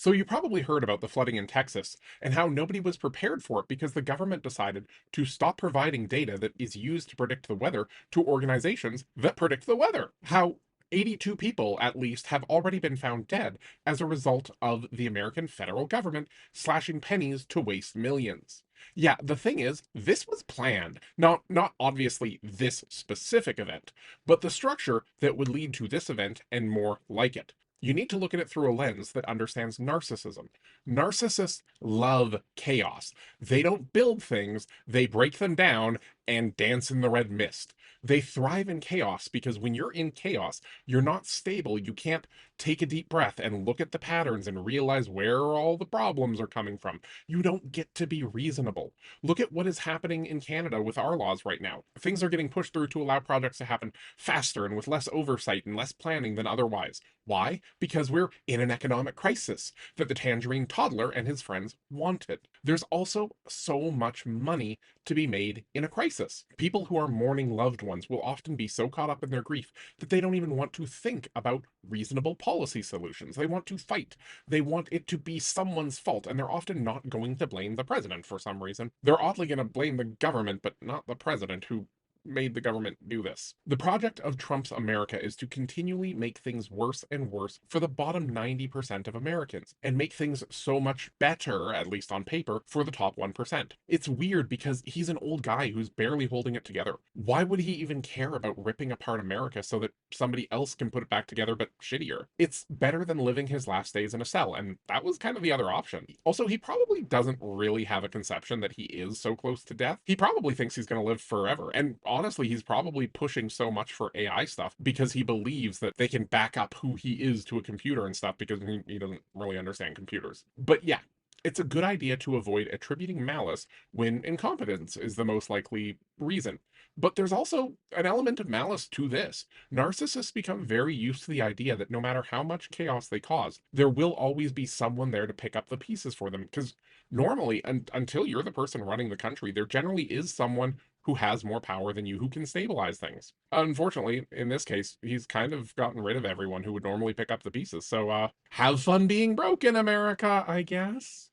So you probably heard about the flooding in Texas and how nobody was prepared for it because the government decided to stop providing data that is used to predict the weather to organizations that predict the weather. How 82 people, at least, have already been found dead as a result of the American federal government slashing pennies to waste millions. Yeah, the thing is, this was planned. Not obviously this specific event, but the structure that would lead to this event and more like it. You need to look at it through a lens that understands narcissism. Narcissists love chaos. They don't build things, they break them down and dance in the red mist. They thrive in chaos because when you're in chaos, you're not stable. You can't take a deep breath and look at the patterns and realize where all the problems are coming from. You don't get to be reasonable. Look at what is happening in Canada with our laws right now. Things are getting pushed through to allow projects to happen faster and with less oversight and less planning than otherwise. Why? Because we're in an economic crisis that the tangerine toddler and his friends wanted. There's also so much money to be made in a crisis. People who are mourning loved ones will often be so caught up in their grief that they don't even want to think about reasonable policy solutions. They want to fight. They want it to be someone's fault, and they're often not going to blame the president for some reason. They're oddly going to blame the government, but not the president, who made the government do this. The project of Trump's America is to continually make things worse and worse for the bottom 90% of Americans and make things so much better, at least on paper, for the top 1%. It's weird because he's an old guy who's barely holding it together. Why would he even care about ripping apart America so that somebody else can put it back together but shittier? It's better than living his last days in a cell, and that was kind of the other option. Also, he probably doesn't really have a conception that he is so close to death. He probably thinks he's going to live forever, and honestly, he's probably pushing so much for AI stuff because he believes that they can back up who he is to a computer and stuff because he doesn't really understand computers. But yeah, it's a good idea to avoid attributing malice when incompetence is the most likely reason. But there's also an element of malice to this. Narcissists become very used to the idea that no matter how much chaos they cause, there will always be someone there to pick up the pieces for them. Because normally, until you're the person running the country, there generally is someone who has more power than you who can stabilize things. Unfortunately, in this case, he's kind of gotten rid of everyone who would normally pick up the pieces. So, have fun being broken, America, I guess.